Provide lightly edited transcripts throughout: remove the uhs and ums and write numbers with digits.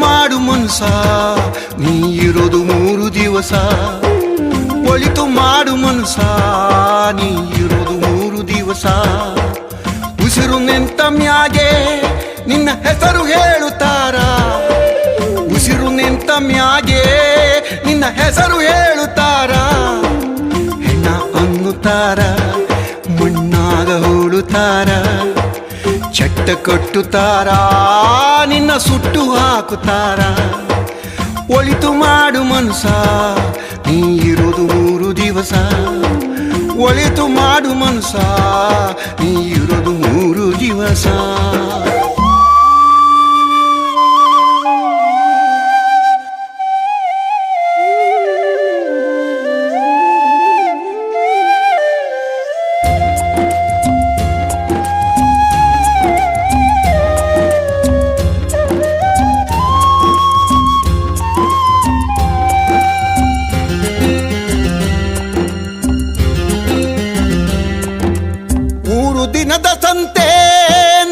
ಮಾಡು ಮನ್ಸ ನೀ ಇರೋದು 3 ದಿವಸ. ಒಳಿತು ಮಾಡು ಮನ್ಸ ನೀ ಇರೋದು 3 ದಿವಸ. ಉಸಿರು ನಿಂತ ಮ್ಯಾಗೆ ನಿನ್ನ ಹೆಸರು ಹೇಳುತ್ತಾರ. ಉಸಿರು ನಿಂತ ಮ್ಯಾಗೆ ನಿನ್ನ ಹೆಸರು ಹೇಳುತ್ತಾರ. ಹೆಣ್ಣ ಅನ್ನುತ್ತಾರ, ಮಣ್ಣಾಗ ಹೂಳುತ್ತಾರ. ಚಟ್ಟ ಕಟ್ಟುತ್ತಾರ, ನಿನ್ನ ಸುಟ್ಟು ಹಾಕುತ್ತಾರ. ಒಳಿತು ಮಾಡು ಮನ್ಸ ನೀ ಇರೋದು 3 ದಿವಸ. ಒಳಿತು ಮಾಡು ಮನ್ಸ ನೀ ಇರೋದು 3 ದಿವಸ. ದಿನದ ಸಂತೆ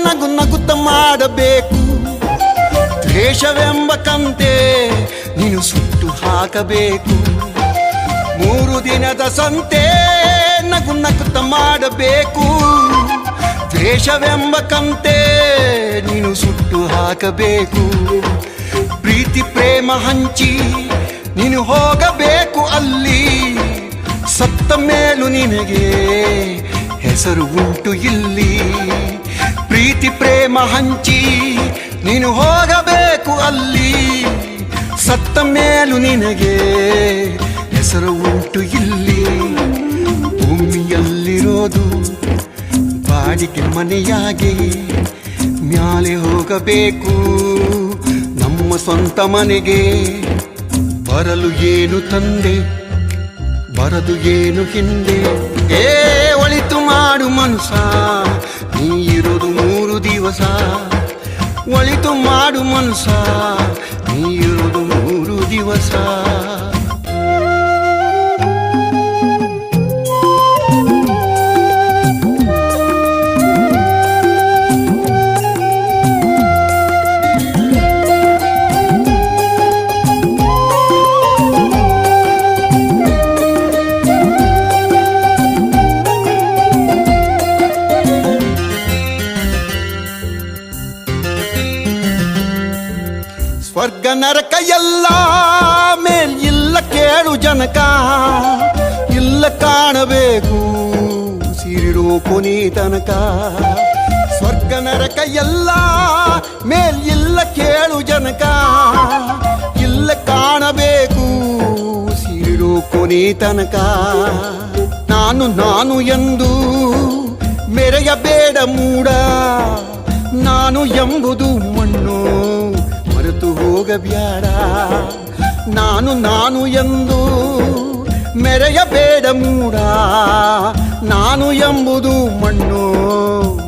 ನಗು ನಗುತ್ತ ಮಾಡಬೇಕು. ದ್ವೇಷವೆಂಬ ಕಂತೆ ನೀನು ಸುಟ್ಟು ಹಾಕಬೇಕು. 3 ದಿನದ ಸಂತೆ ನಗು ನಗುತ್ತ ಮಾಡಬೇಕು. ದ್ವೇಷವೆಂಬ ಕಂತೆ ನೀನು ಸುಟ್ಟು ಹಾಕಬೇಕು. ಪ್ರೀತಿ ಪ್ರೇಮ ಹಂಚಿ ನೀನು ಹೋಗಬೇಕು ಅಲ್ಲಿ. ಸತ್ತ ಮೇಲೂ ನಿನಗೆ ಹೆಸರು ಉಂಟು ಇಲ್ಲಿ. ಪ್ರೀತಿ ಪ್ರೇಮ ಹಂಚಿ ನೀನು ಹೋಗಬೇಕು ಅಲ್ಲಿ. ಸತ್ತ ಮೇಲೂ ನಿನಗೆ ಹೆಸರು ಉಂಟು ಇಲ್ಲಿ. ಭೂಮಿಯಲ್ಲಿರೋದು ಬಾಡಿಗೆ ಮನೆಯಾಗಿ ಮ್ಯಾಲೆ ಹೋಗಬೇಕು ನಮ್ಮ ಸ್ವಂತ ಮನೆಗೆ. ಬರಲು ಏನು ತಂದೆ, ಬರದು ಏನು ಹಿಂದೆ. ಒಳಿತು ಮಾಡು ಮನ್ಸ ನೀ ಇರೋದು 3 ದಿವಸ. ಒಳಿತು ಮಾಡು ಮನ್ಸ ನೀ ಇರೋದು 3 ದಿವಸ. ಸ್ವರ್ಗ ನರಕ ಎಲ್ಲ ಮೇಲ್ ಇಲ್ಲ ಕೇಳು ಜನಕ. ಇಲ್ಲ ಕಾಣಬೇಕು ಸಿರಿರೋ ಕೊನೆ ತನಕ. ಸ್ವರ್ಗ ನರಕ ಎಲ್ಲ ಮೇಲ್ ಇಲ್ಲ ಕೇಳು ಜನಕ. ಇಲ್ಲ ಕಾಣಬೇಕು ಸಿರಿರೋ ಕೊನೆ ತನಕ. ನಾನು ನಾನು ಎಂದು ಮೆರೆಯಬೇಡ ಮೂಡ. ನಾನು ಎಂಬುದು ಮಣ್ಣು ಮರೆತು ಹೋಗಬ್ಯಾಡ. ನಾನು ನಾನು ಎಂದು ಮೆರೆಯಬೇಡ ಮೂಡ. ನಾನು ಎಂಬುದು ಮಣ್ಣು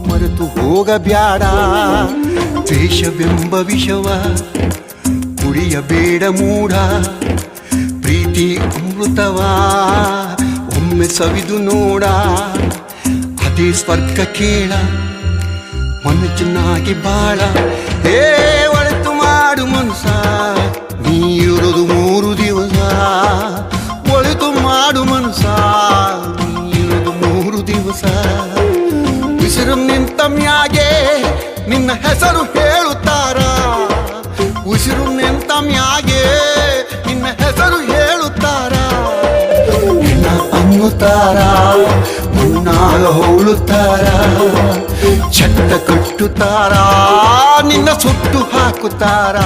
ಮರೆತು ಹೋಗಬ್ಯಾಡ. ದ್ವೇಷವೆಂಬ ವಿಷವ ಕುಡಿಯಬೇಡ ಮೂಡ. ಪ್ರೀತಿ ಅಮೃತವ ಒಮ್ಮೆ ಸವಿದು ನೋಡ. ಅದೇ ಸ್ವರ್ಗ ಕೇಳ ಮನಸ್ಸಿನಾಗಿ ಬಾಳ. ಒಳಿತು ಮಾಡು ಮನ್ಸ ನೀ ಇರೋದು 3 ದಿವಸ. ಒಳಿತು ಮಾಡು ಮನ್ಸ ನೀ ಇರೋದು 3 ದಿವಸ. ಉಸಿರು ನಿಂತ ಮ್ಯಾಗೆ ನಿನ್ನ ಹೆಸರು ಹೇಳುತ್ತಾರ. ಉಸಿರು ನಿಂತ ಮ್ಯಾಗೆ ನಿನ್ನ ಹೆಸರು ಹೇಳುತ್ತಾರ. ನಿನ್ನ ಅನ್ನುತ್ತಾರ, ಮಣ್ಣಾಗ ಹೋಳುತ್ತಾರ. ಚಟ್ಟ ಕಟ್ಟುತ್ತಾರ, ನಿನ್ನ ಸುಟ್ಟು ಹಾಕುತ್ತಾರ.